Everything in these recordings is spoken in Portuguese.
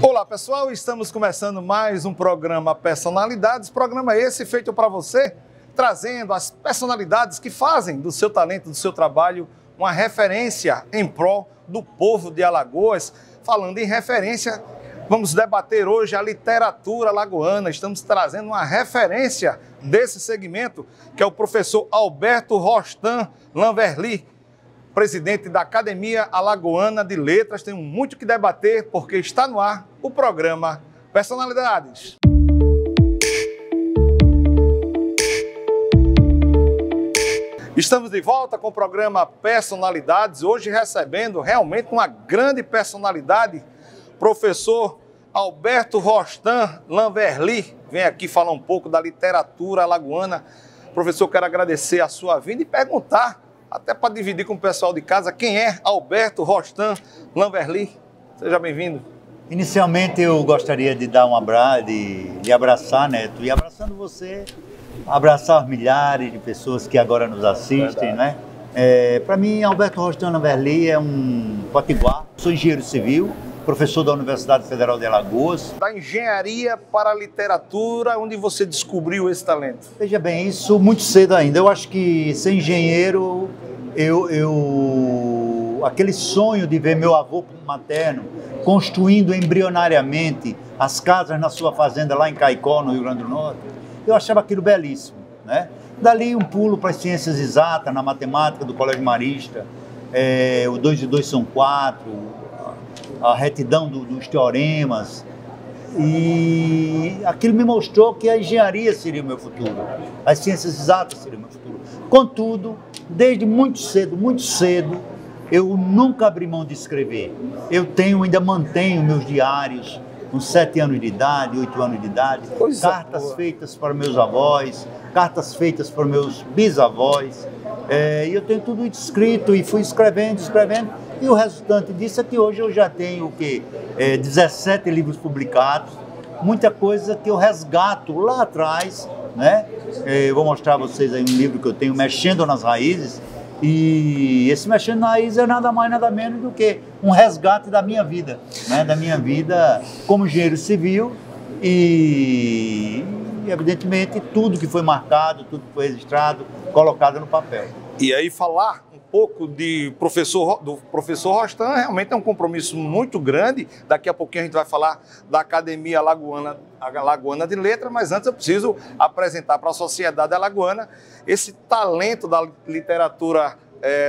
Olá pessoal, estamos começando mais um programa Personalidades, programa esse feito para você, trazendo as personalidades que fazem do seu talento, do seu trabalho, uma referência em prol do povo de Alagoas. Falando em referência, vamos debater hoje a literatura alagoana. Estamos trazendo uma referência desse segmento, que é o professor Alberto Rostan Lanverly, presidente da Academia Alagoana de Letras. Tem muito o que debater, porque está no ar o programa Personalidades. Estamos de volta com o programa Personalidades, hoje recebendo realmente uma grande personalidade, professor Alberto Rostan Lanverly. Vem aqui falar um pouco da literatura alagoana. Professor, quero agradecer a sua vinda e perguntar, até para dividir com o pessoal de casa, quem é Alberto Rostan Lanverly? Seja bem-vindo. Inicialmente eu gostaria de dar um abraço, de abraçar, Neto, e abraçando você, abraçar os milhares de pessoas que agora nos assistem, né? Para mim, Alberto Rostan Lanverly é um potiguar, sou engenheiro civil, professor da Universidade Federal de Alagoas. Da engenharia para a literatura, onde você descobriu esse talento? Veja bem, isso muito cedo ainda. Eu acho que ser engenheiro, aquele sonho de ver meu avô materno construindo embrionariamente as casas na sua fazenda lá em Caicó, no Rio Grande do Norte, eu achava aquilo belíssimo, né? Dali um pulo para as ciências exatas, na matemática do Colégio Marista, o 2 e 2 são 4, a retidão dos teoremas, e aquilo me mostrou que a engenharia seria o meu futuro, as ciências exatas seriam o meu futuro. Contudo, desde muito cedo, eu nunca abri mão de escrever. Eu ainda mantenho meus diários com 7 anos de idade, 8 anos de idade, cartas feitas para meus avós, cartas feitas para meus bisavós, e eu tenho tudo escrito e fui escrevendo, e o resultante disso é que hoje eu já tenho 17 livros publicados, muita coisa que eu resgato lá atrás, né? Eu vou mostrar a vocês aí um livro que eu tenho, Mexendo nas Raízes, e esse Mexendo nas Raízes é nada mais, nada menos do que um resgate da minha vida, né? Da minha vida como engenheiro civil e evidentemente tudo que foi marcado, tudo que foi registrado, colocado no papel. E aí falar um pouco do professor Rostan realmente é um compromisso muito grande. Daqui a pouquinho a gente vai falar da Academia Alagoana de Letras, mas antes eu preciso apresentar para a sociedade alagoana esse talento da literatura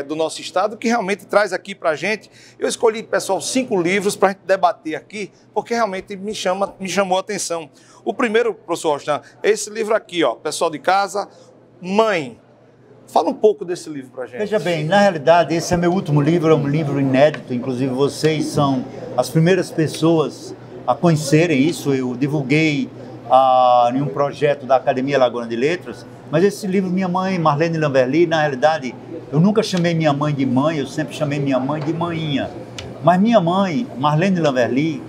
do nosso estado, que realmente traz aqui para a gente. Eu escolhi, pessoal, 5 livros para a gente debater aqui, porque realmente me chamou a atenção. O primeiro, professor Rostan, é esse livro aqui, ó, pessoal de casa, Mãe. Fala um pouco desse livro para a gente. Veja bem, na realidade, esse é meu último livro, é um livro inédito, inclusive vocês são as primeiras pessoas a conhecerem isso. Eu divulguei em um projeto da Academia Alagoana de Letras, mas esse livro, minha mãe, Marlene Lanverly, na realidade, eu nunca chamei minha mãe de mãe, eu sempre chamei minha mãe de maninha. Mas minha mãe, Marlene Lanverly,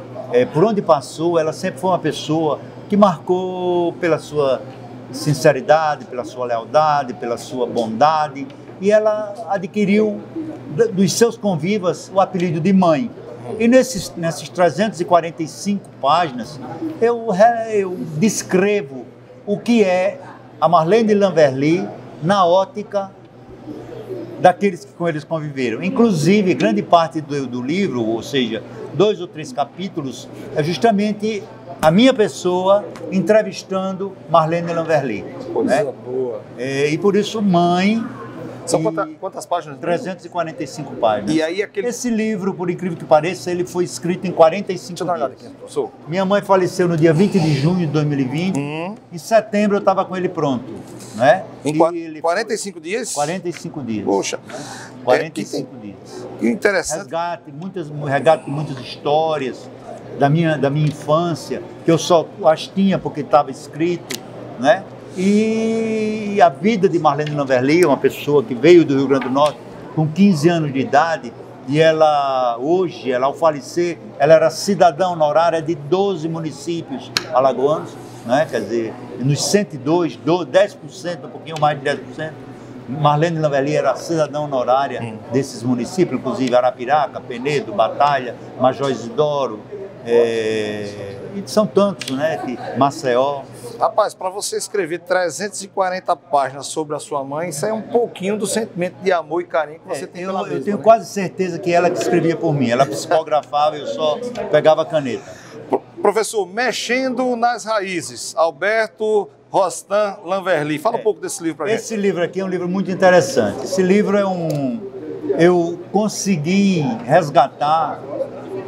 por onde passou, ela sempre foi uma pessoa que marcou pela sua sinceridade, pela sua lealdade, pela sua bondade, e ela adquiriu dos seus convivas o apelido de mãe. E nessas 345 páginas eu descrevo o que é a Marlene Lanverly na ótica daqueles que com eles conviveram. Inclusive, grande parte do livro, ou seja, 2 ou 3 capítulos, é justamente a minha pessoa entrevistando Marlene Lanverly. Coisa boa. E por isso, Mãe. São quantas páginas? 345 páginas. E aí Esse livro, por incrível que pareça, ele foi escrito em 45 dias. Aqui, professor. Minha mãe faleceu no dia 20 de junho de 2020. Em setembro eu estava com ele pronto. Né? Em 45 dias? 45 dias. Poxa. 45 dias. Que interessante. Resgate muitas histórias da minha infância, que eu só as tinha porque estava escrito, né? E a vida de Marlene Lanverly, uma pessoa que veio do Rio Grande do Norte com 15 anos de idade, e hoje, ao falecer, ela era cidadã honorária de 12 municípios alagoanos, né? Quer dizer, nos 102, 10%, um pouquinho mais de 10%, Marlene Lanverly era cidadã honorária desses municípios, inclusive Arapiraca, Penedo, Batalha, Major Isidoro, E são tantos, né? Maceió. Rapaz, para você escrever 340 páginas sobre a sua mãe, isso é um pouquinho do sentimento de amor e carinho que você tem pela mesma. Eu tenho quase certeza que ela que escrevia por mim. Ela psicografava e eu só pegava a caneta. Professor, Mexendo nas Raízes, Alberto Rostand Lanverly. Fala um pouco desse livro para gente. Esse livro aqui é um livro muito interessante. Esse livro eu consegui resgatar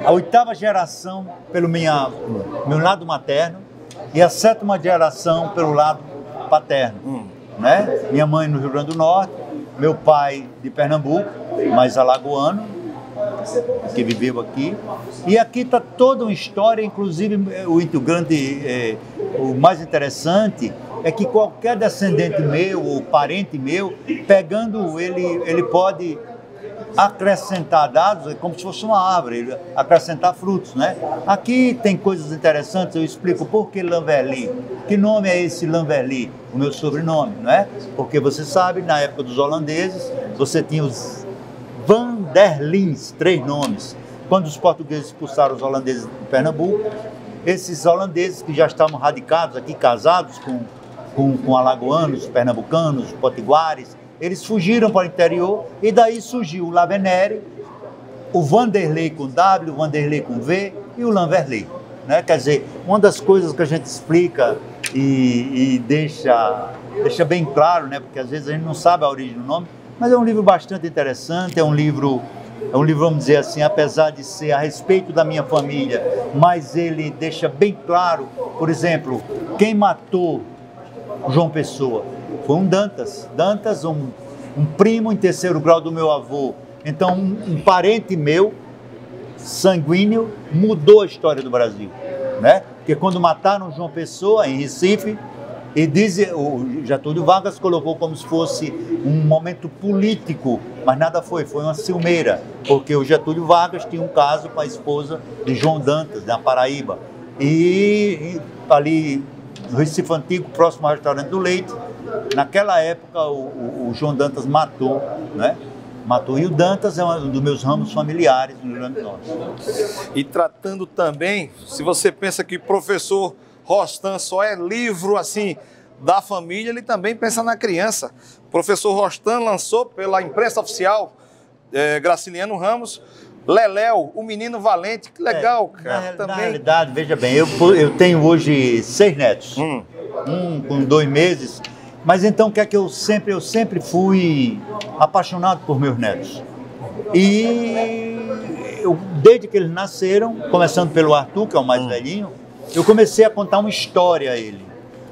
a 8ª geração pelo meu lado materno e a 7ª geração pelo lado paterno. Né? Minha mãe no Rio Grande do Norte, meu pai de Pernambuco, mas alagoano, que viveu aqui. E aqui está toda uma história, inclusive o mais interessante é que qualquer descendente meu ou parente meu, pegando ele pode acrescentar dados, como se fosse uma árvore, acrescentar frutos, né? Aqui tem coisas interessantes, eu explico por que Lanverly. Que nome é esse Lanverly? O meu sobrenome, não é? Porque você sabe, na época dos holandeses, você tinha os Van der Lins, 3 nomes. Quando os portugueses expulsaram os holandeses de Pernambuco, esses holandeses que já estavam radicados aqui, casados com alagoanos, pernambucanos, potiguares, eles fugiram para o interior e daí surgiu o Lavenere, o Vanderlei com W, o Vanderlei com V e o Lanverly. Né? Quer dizer, uma das coisas que a gente explica e deixa bem claro, né? Porque às vezes a gente não sabe a origem do nome, mas é um livro bastante interessante, é um livro, vamos dizer assim, apesar de ser a respeito da minha família, mas ele deixa bem claro, por exemplo, quem matou João Pessoa foi um Dantas. Dantas, um primo em 3º grau do meu avô. Então, um parente meu, sanguíneo, mudou a história do Brasil. Né? Porque quando mataram João Pessoa, em Recife, o Getúlio Vargas colocou como se fosse um momento político, mas nada foi uma ciumeira, porque o Getúlio Vargas tinha um caso com a esposa de João Dantas, na Paraíba. E ali no Recife Antigo, próximo ao restaurante do Leite, naquela época o João Dantas matou, né? Matou. E o Dantas é um dos meus ramos familiares no Rio Grande do Norte. E tratando também, se você pensa que o professor Rostand só é livro assim da família, ele também pensa na criança. O professor Rostand lançou pela imprensa oficial, Graciliano Ramos, Leléu, o menino valente. Que legal, cara. Na realidade, veja bem, eu tenho hoje 6 netos. Um com 2 meses. Mas então, o que é que eu sempre fui apaixonado por meus netos. E desde que eles nasceram, começando pelo Arthur, que é o mais velhinho, eu comecei a contar uma história a ele.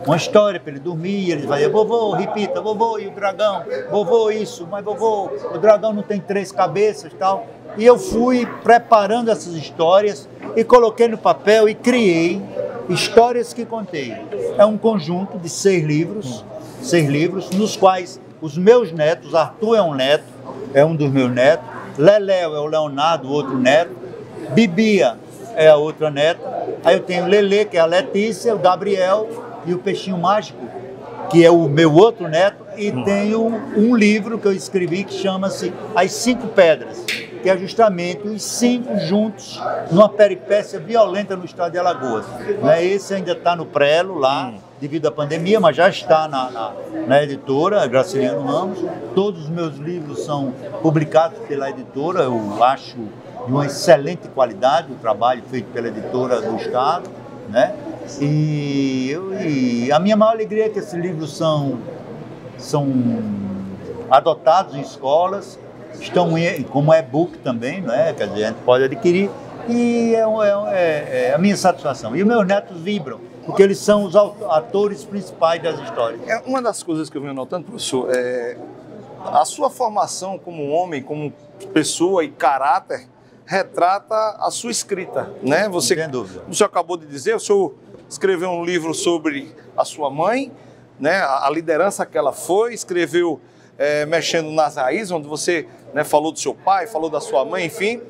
Uma história para ele dormir, ele vai dizer, vovô, repita, vovô, e o dragão? Vovô, isso, mas vovô, o dragão não tem 3 cabeças e tal. E eu fui preparando essas histórias e coloquei no papel e criei histórias que contei. É um conjunto de 6 livros, nos quais os meus netos, Arthur é um neto, é um dos meus netos, Leléu é o Leonardo, o outro neto, Bibia é a outra neta, aí eu tenho Lelê, que é a Letícia, o Gabriel e o Peixinho Mágico, que é o meu outro neto, e tenho um livro que eu escrevi que chama-se As 5 Pedras, que é justamente os 5 juntos numa peripécia violenta no estado de Alagoas. Esse ainda está no prelo lá, devido à pandemia, mas já está na editora, Graciliano Ramos. Todos os meus livros são publicados pela editora, eu acho de uma excelente qualidade o trabalho feito pela editora do estado, né? E a minha maior alegria é que esses livros são adotados em escolas, estão como e-book também, né? Quer dizer, a gente pode adquirir, e é a minha satisfação. E os meus netos vibram, porque eles são os atores principais das histórias. Uma das coisas que eu venho notando, professor, é a sua formação como homem, como pessoa e caráter, retrata a sua escrita, né? Não tem dúvida. O senhor acabou de dizer, o senhor escreveu um livro sobre a sua mãe, né? A liderança que ela foi, escreveu Mexendo nas Raízes, onde você, né, falou do seu pai, falou da sua mãe, enfim.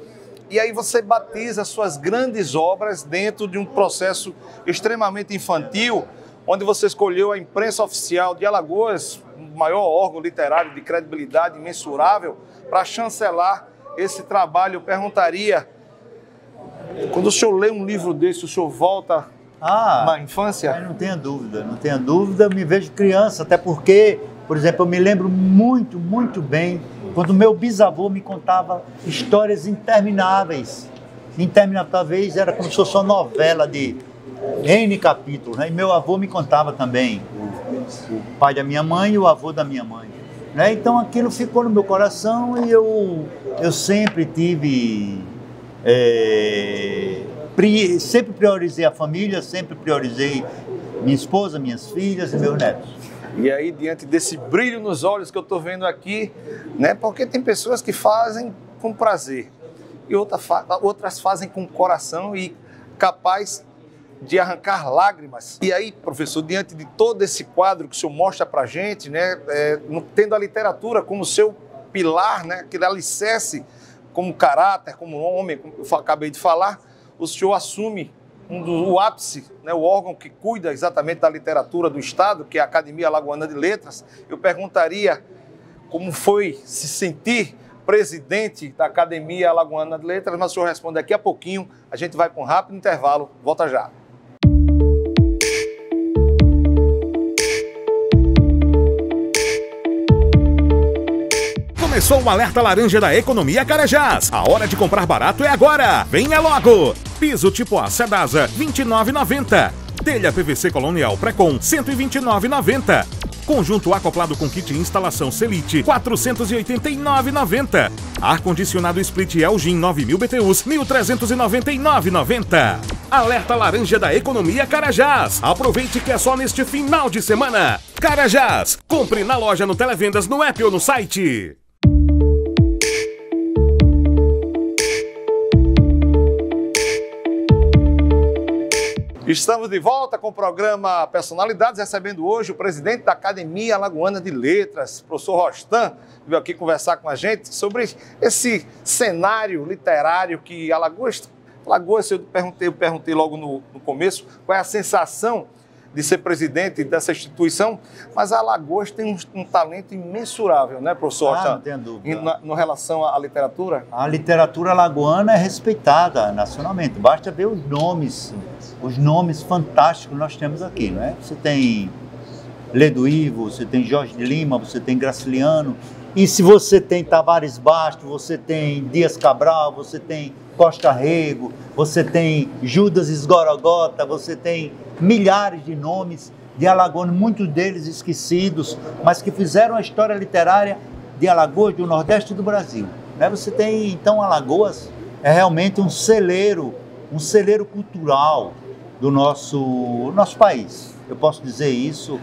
E aí você batiza suas grandes obras dentro de um processo extremamente infantil, onde você escolheu a imprensa oficial de Alagoas, o maior órgão literário de credibilidade imensurável, para chancelar esse trabalho. Eu perguntaria, Quando o senhor lê um livro desse, o senhor volta na infância? Não tenha dúvida, não tenha dúvida, eu me vejo criança, até porque, por exemplo, eu me lembro muito, muito bem quando meu bisavô me contava histórias intermináveis. Interminável, talvez era como se fosse uma novela de N capítulos, né? E meu avô me contava também, o pai da minha mãe e o avô da minha mãe, né? Então aquilo ficou no meu coração e eu sempre tive, sempre priorizei a família, sempre priorizei minha esposa, minhas filhas e meus netos. E aí, diante desse brilho nos olhos que eu estou vendo aqui, né? Porque tem pessoas que fazem com prazer e outras fazem com coração e capaz de arrancar lágrimas. E aí, professor, diante de todo esse quadro que o senhor mostra para a gente, né? Tendo a literatura como seu pilar, né? Aquele alicerce como caráter, como homem, como eu acabei de falar, o senhor assume o ápice, né, o órgão que cuida exatamente da literatura do Estado, que é a Academia Alagoana de Letras. Eu perguntaria como foi se sentir presidente da Academia Alagoana de Letras, mas o senhor responde daqui a pouquinho. A gente vai para um rápido intervalo. Volta já. Começou o Alerta Laranja da Economia Carajás. A hora de comprar barato é agora. Venha logo! Piso tipo A Sedasa, R$ 29,90. Telha PVC Colonial Precon, R$ 129,90. Conjunto acoplado com kit instalação Selite, R$ 489,90. Ar-condicionado Split Elgin 9.000 BTUs, R$ 1.399,90. Alerta Laranja da Economia Carajás. Aproveite que é só neste final de semana. Carajás, compre na loja, no Televendas, no app ou no site. Estamos de volta com o programa Personalidades, recebendo hoje o presidente da Academia Alagoana de Letras, professor Rostan, que veio aqui conversar com a gente sobre esse cenário literário que Alagoas, eu perguntei logo no começo, qual é a sensação de ser presidente dessa instituição, mas a Alagoas tem um talento imensurável, né, professor Rostan? Não tenho dúvida. No relação à literatura? A literatura alagoana é respeitada nacionalmente, basta ver os nomes fantásticos que nós temos aqui, não é? Você tem Ledo Ivo, você tem Jorge de Lima, você tem Graciliano, e se você tem Tavares Basto, você tem Dias Cabral, você tem Costa Rego, você tem Judas Esgorogota, você tem milhares de nomes de alagoanos, muitos deles esquecidos, mas que fizeram a história literária de Alagoas, do Nordeste do Brasil, né? Você tem, então, Alagoas é realmente um celeiro cultural do nosso país. Eu posso dizer isso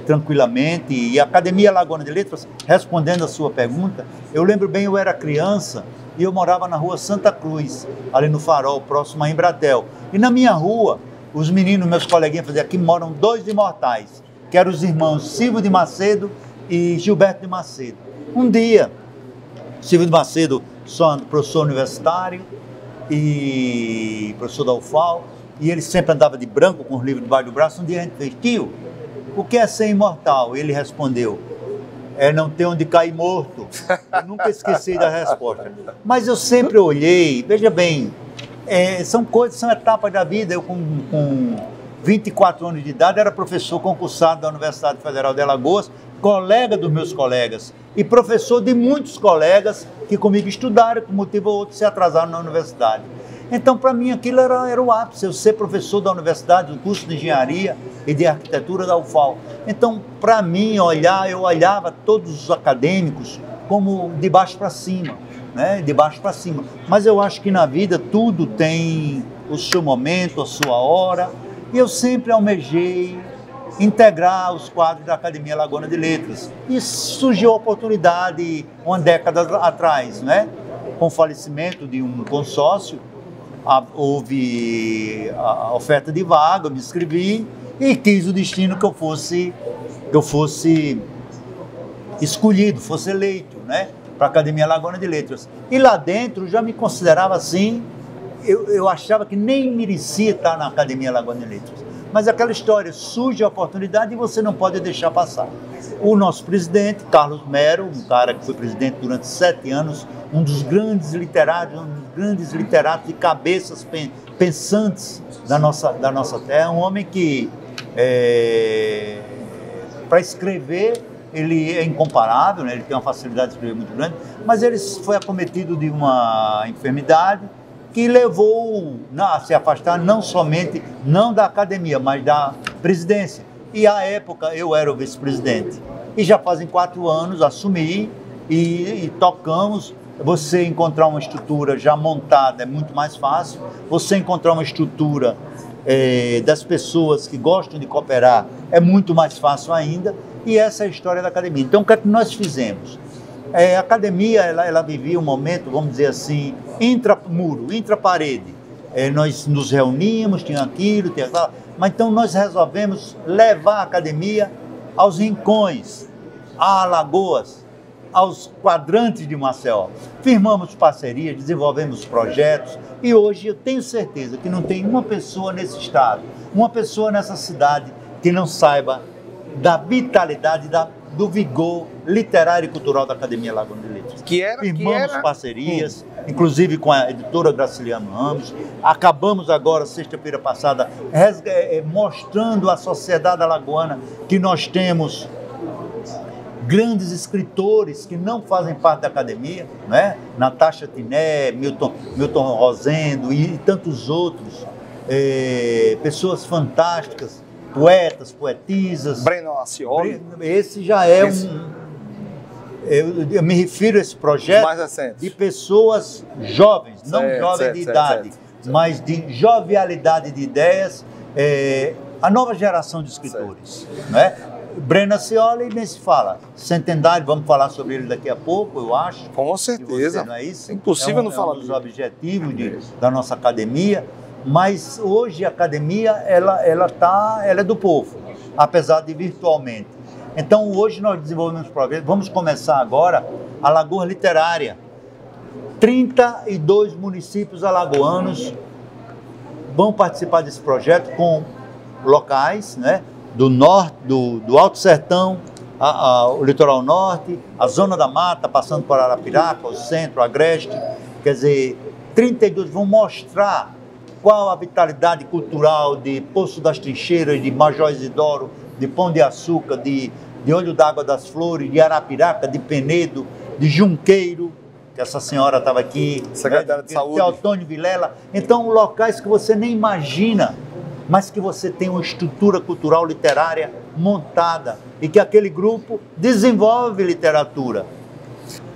tranquilamente. E a Academia Alagoana de Letras, respondendo a sua pergunta, eu lembro bem, eu era criança e eu morava na rua Santa Cruz, ali no Farol, próximo a Embratel. E na minha rua, os meninos, meus coleguinhas, faziam aqui, moram dois imortais, que eram os irmãos Silvio de Macedo e Gilberto de Macedo. Um dia, Silvio de Macedo, professor universitário e professor da UFAL, e ele sempre andava de branco com os livros debaixo do braço. Um dia a gente fez: tio, o que é ser imortal? Ele respondeu: é não ter onde cair morto. Eu nunca esqueci da resposta. Mas eu sempre olhei, veja bem, são etapas da vida. Eu com 24 anos de idade era professor concursado da Universidade Federal de Alagoas, colega dos meus colegas e professor de muitos colegas que comigo estudaram, por motivo ou outro se atrasaram na universidade. Então, para mim, aquilo era o ápice, eu ser professor da universidade, do curso de engenharia e de arquitetura da UFAL. Então, para mim, eu olhava todos os acadêmicos como de baixo para cima, né? De baixo para cima. Mas eu acho que na vida tudo tem o seu momento, a sua hora, e eu sempre almejei integrar os quadros da Academia Alagoana de Letras. E surgiu a oportunidade uma década atrás, né? Com o falecimento de um consórcio, houve a oferta de vaga, eu me inscrevi e quis o destino que eu fosse escolhido, fosse eleito, né, para a Academia Alagoana de Letras. E lá dentro eu já me considerava assim, eu achava que nem merecia estar na Academia Alagoana de Letras, Mas aquela história, surge a oportunidade e você não pode deixar passar. O nosso presidente, Carlos Mero, um cara que foi presidente durante 7 anos, um dos grandes literatos e cabeças pensantes da nossa terra, um homem que, para escrever, ele é incomparável, né? Ele tem uma facilidade de escrever muito grande, mas ele foi acometido de uma enfermidade que levou a se afastar não da academia, mas da presidência. E à época eu era o vice-presidente. E já fazem 4 anos assumi e tocamos. Você encontrar uma estrutura já montada é muito mais fácil. Você encontrar uma estrutura das pessoas que gostam de cooperar é muito mais fácil ainda. E essa é a história da academia. Então, o que é que nós fizemos? A academia, ela vivia um momento, vamos dizer assim, intramuro, intraparede. Nós nos reuníamos, tinha aquilo, tinha aquilo, mas então nós resolvemos levar a academia aos rincões, a Alagoas, aos quadrantes de Maceió. Firmamos parcerias, desenvolvemos projetos e hoje eu tenho certeza que não tem uma pessoa nesse estado, uma pessoa nessa cidade que não saiba da vitalidade, do vigor literário e cultural da Academia Alagoana de Letras. Firmamos parcerias, inclusive com a editora Graciliano Ramos. Acabamos agora, sexta-feira passada, mostrando à sociedade alagoana que nós temos grandes escritores que não fazem parte da academia, né? Natasha Tiné, Milton Rosendo e tantos outros, pessoas fantásticas, poetas, poetisas. Breno Acioli. Esse já é eu me refiro a esse projeto de pessoas jovens, não jovens de idade, mas de jovialidade de ideias, a nova geração de escritores, né? Breno Acioli nem se fala. Centenário, vamos falar sobre ele daqui a pouco, eu acho. Com certeza. Você, não é isso? É impossível não falar. É um dos objetivos da nossa academia. Mas hoje a academia ela é do povo, apesar de virtualmente. Então hoje nós desenvolvemos projetos, vamos começar agora a Alagoas Literária. 32 municípios alagoanos vão participar desse projeto com locais, né, do norte, do Alto Sertão, o litoral norte, a Zona da Mata, passando por Arapiraca, o centro, Agreste. Quer dizer, 32 vão mostrar qual a vitalidade cultural de Poço das Trincheiras, de Major Isidoro, de Pão de Açúcar, de Olho d'Água das Flores, de Arapiraca, de Penedo, de Junqueiro, que essa senhora estava aqui, secretária de Saúde, de Antônio Vilela. Então, locais que você nem imagina, mas que você tem uma estrutura cultural literária montada e que aquele grupo desenvolve literatura.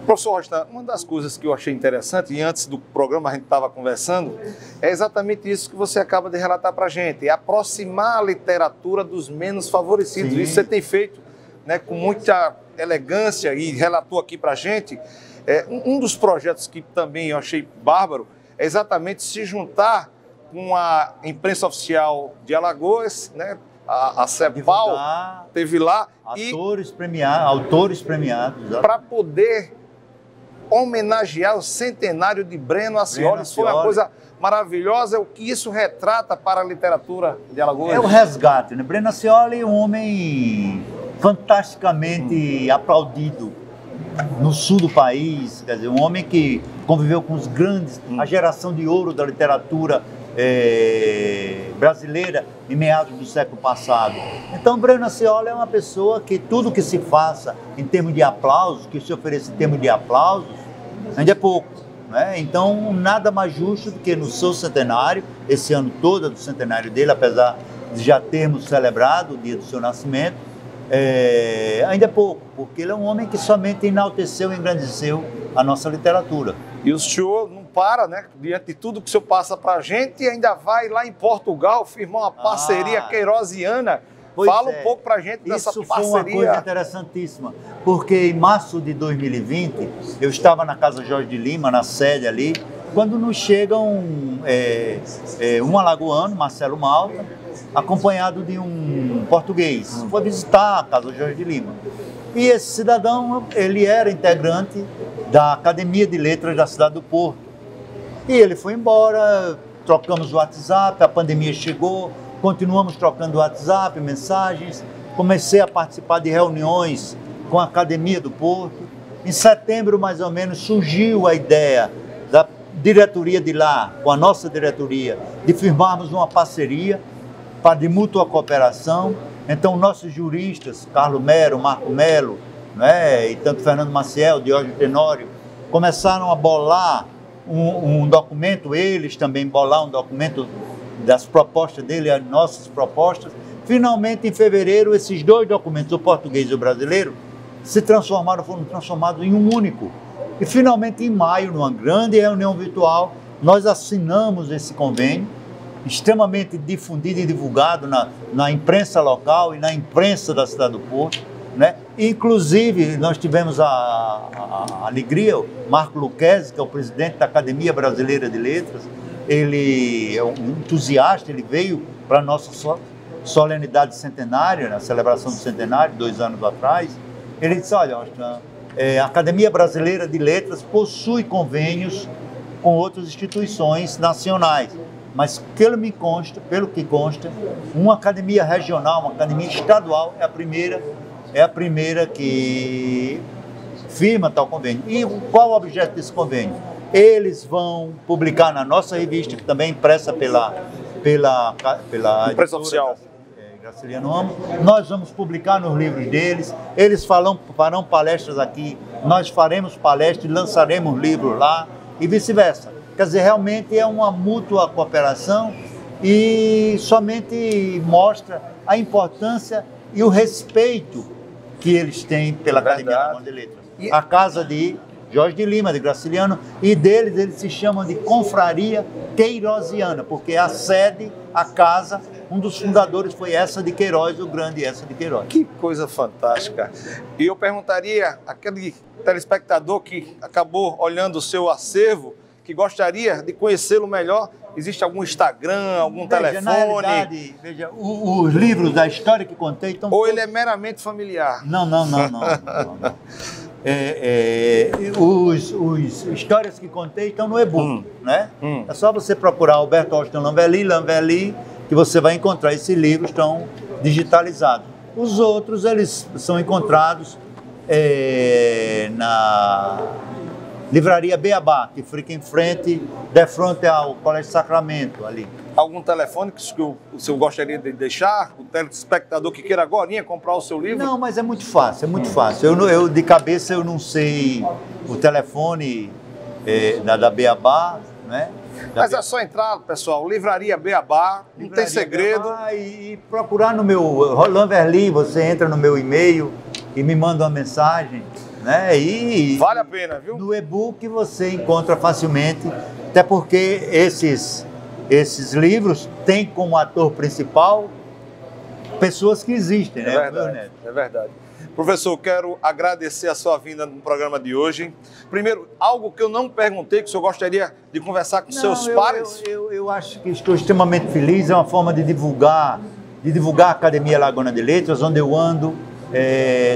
Professor Rostan, uma das coisas que eu achei interessante, e antes do programa a gente estava conversando, é exatamente isso que você acaba de relatar para a gente, é aproximar a literatura dos menos favorecidos. Sim. Isso você tem feito, né, com muita elegância e relatou aqui para a gente. Um dos projetos que também eu achei bárbaro é exatamente se juntar com a imprensa oficial de Alagoas, né, a CEPAL, teve lá, autores premiados, para poder homenagear o centenário de Breno Acioli. Isso foi uma coisa maravilhosa. O que isso retrata para a literatura de Alagoas? É o resgate, né? Breno Acioli é um homem fantasticamente aplaudido no sul do país, quer dizer, um homem que conviveu com os grandes, a geração de ouro da literatura brasileira em meados do século passado. Então, Breno Acioli é uma pessoa que tudo que se faça em termos de aplausos, que se ofereça em termos de aplausos, ainda é pouco, né? Então, nada mais justo do que no seu centenário, esse ano todo do centenário dele, apesar de já termos celebrado o dia do seu nascimento, ainda é pouco, porque ele é um homem que somente enalteceu e engrandeceu a nossa literatura. E o senhor não para, né? Diante de tudo que o senhor passa para a gente, e ainda vai lá em Portugal firmar uma parceria queirosiana. Fala um pouco para a gente dessa parceria. Isso foi uma coisa interessantíssima, porque em março de 2020, eu estava na Casa Jorge de Lima, na sede ali, quando nos chega um alagoano, Marcelo Malta, acompanhado de um português. Foi visitar a Casa Jorge de Lima. E esse cidadão, ele era integrante da Academia de Letras da cidade do Porto. E ele foi embora, trocamos o WhatsApp, a pandemia chegou, continuamos trocando WhatsApp, mensagens, comecei a participar de reuniões com a Academia do Porto. Em setembro, mais ou menos, surgiu a ideia da diretoria de lá, com a nossa diretoria, de firmarmos uma parceria de mútua cooperação. Então, nossos juristas, Carlos Mero, Marco Melo, né, e tanto Fernando Maciel, Diógenes Tenório, começaram a bolar um documento, eles também bolar um documento das propostas dele, as nossas propostas. Finalmente, em fevereiro, esses dois documentos, o português e o brasileiro, foram transformados em um único. E finalmente, em maio, numa grande reunião virtual, nós assinamos esse convênio, extremamente difundido e divulgado na imprensa local e na imprensa da cidade do Porto, né? Inclusive, nós tivemos a alegria, o Marco Lucchesi, que é o presidente da Academia Brasileira de Letras, ele é um entusiasta, ele veio para a nossa solenidade centenária, na celebração do centenário, 2 anos atrás. Ele disse, olha, a Academia Brasileira de Letras possui convênios com outras instituições nacionais, mas pelo que consta, uma academia regional, uma academia estadual é a primeira que firma tal convênio. E qual o objeto desse convênio? Eles vão publicar na nossa revista, que também é impressa pela imprensa oficial. Graciliano Ramos. Nós vamos publicar nos livros deles, eles farão palestras aqui, nós faremos palestras e lançaremos livros lá e vice-versa. Quer dizer, realmente é uma mútua cooperação e somente mostra a importância e o respeito que eles têm pela Academia Alagoana de Letras. A casa de Jorge de Lima, de Graciliano, e deles eles se chamam de Confraria Queirosiana, porque a sede, a casa, um dos fundadores foi essa de Queiroz, o grande essa de Queiroz. Que coisa fantástica. E eu perguntaria àquele telespectador que acabou olhando o seu acervo, que gostaria de conhecê-lo melhor, existe algum Instagram, algum telefone? Na realidade, veja, os livros da história que contei estão... Ou ele é meramente familiar? Não. Os histórias que contei estão no e-book, né? É só você procurar Alberto Austin Lanvelli, que você vai encontrar. Esses livros estão digitalizados. Os outros, eles são encontrados na Livraria Beabá, que fica em frente, de frente ao Colégio Sacramento, ali. Algum telefone que o senhor gostaria de deixar? O telespectador que queira agora comprar o seu livro? Não, mas é muito fácil, Eu de cabeça, eu não sei o telefone da Beabá, né? Mas é só entrar, pessoal, Livraria Beabá, não tem segredo. Beabá, e procurar no meu Lanverli, você entra no meu e-mail e me manda uma mensagem, né? E vale a pena, viu? No e-book você encontra facilmente, até porque esses livros têm como ator principal pessoas que existem, né? É verdade. Professor, quero agradecer a sua vinda no programa de hoje. Primeiro, algo que eu não perguntei, que o senhor gostaria de conversar com seus pares? Eu acho que estou extremamente feliz, é uma forma de divulgar a Academia Alagoana de Letras, onde eu ando,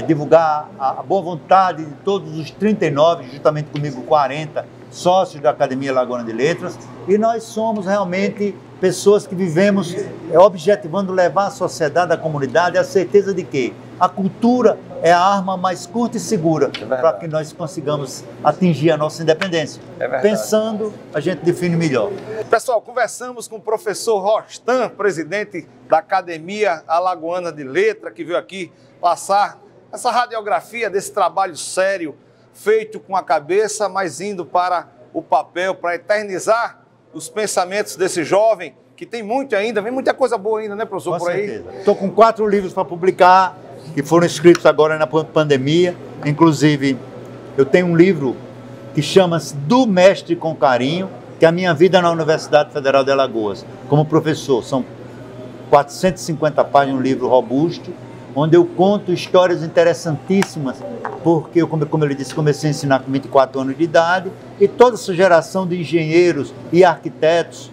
divulgar a boa vontade de todos os 39, justamente comigo 40, sócios da Academia Alagoana de Letras, e nós somos realmente pessoas que vivemos objetivando levar à sociedade, à comunidade, a certeza de que a cultura é a arma mais curta e segura para que nós consigamos atingir a nossa independência. Pensando, a gente define melhor. Pessoal, conversamos com o professor Rostan, presidente da Academia Alagoana de Letras, que veio aqui passar essa radiografia desse trabalho sério, feito com a cabeça, mas indo para o papel, para eternizar os pensamentos desse jovem, que tem muito ainda, vem muita coisa boa ainda, né, professor, por aí? Estou com 4 livros para publicar, que foram escritos agora na pandemia. Inclusive, eu tenho um livro que chama-se Do Mestre com Carinho, que é a minha vida na Universidade Federal de Alagoas, como professor. São 450 páginas, um livro robusto, onde eu conto histórias interessantíssimas, porque eu, como eu lhe disse, comecei a ensinar com 24 anos de idade, e toda essa geração de engenheiros e arquitetos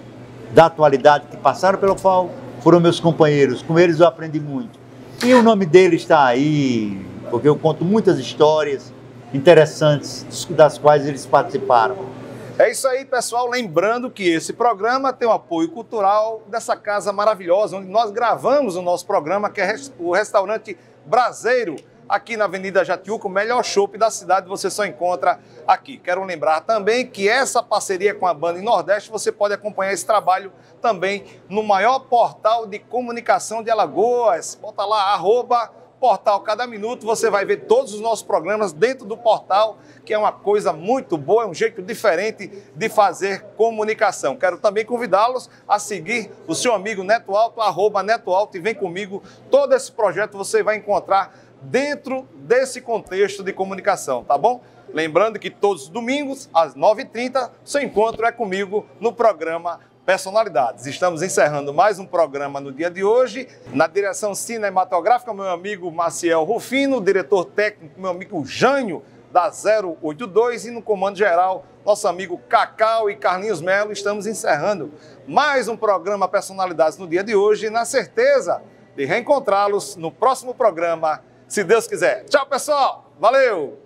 da atualidade que passaram pelo FAO foram meus companheiros, com eles eu aprendi muito. E o nome dele está aí, porque eu conto muitas histórias interessantes das quais eles participaram. É isso aí, pessoal. Lembrando que esse programa tem o apoio cultural dessa casa maravilhosa, onde nós gravamos o nosso programa, que é o restaurante Braseiro, aqui na Avenida Jatiuca, o melhor chopp da cidade, você só encontra aqui. Quero lembrar também que essa parceria com a Banda em Nordeste, você pode acompanhar esse trabalho também no maior portal de comunicação de Alagoas. Bota lá, @portal Cada Minuto, você vai ver todos os nossos programas dentro do portal, que é uma coisa muito boa, é um jeito diferente de fazer comunicação. Quero também convidá-los a seguir o seu amigo Neto Alto, @Neto Alto, e vem comigo. Todo esse projeto você vai encontrar dentro desse contexto de comunicação, tá bom? Lembrando que todos os domingos, às 9h30, seu encontro é comigo no programa Personalidades. Estamos encerrando mais um programa no dia de hoje. Na direção cinematográfica, meu amigo Maciel Rufino, diretor técnico, meu amigo Jânio, da 082, e no comando geral, nosso amigo Cacau e Carlinhos Melo. Estamos encerrando mais um programa Personalidades no dia de hoje, na certeza de reencontrá-los no próximo programa, se Deus quiser. Tchau, pessoal! Valeu!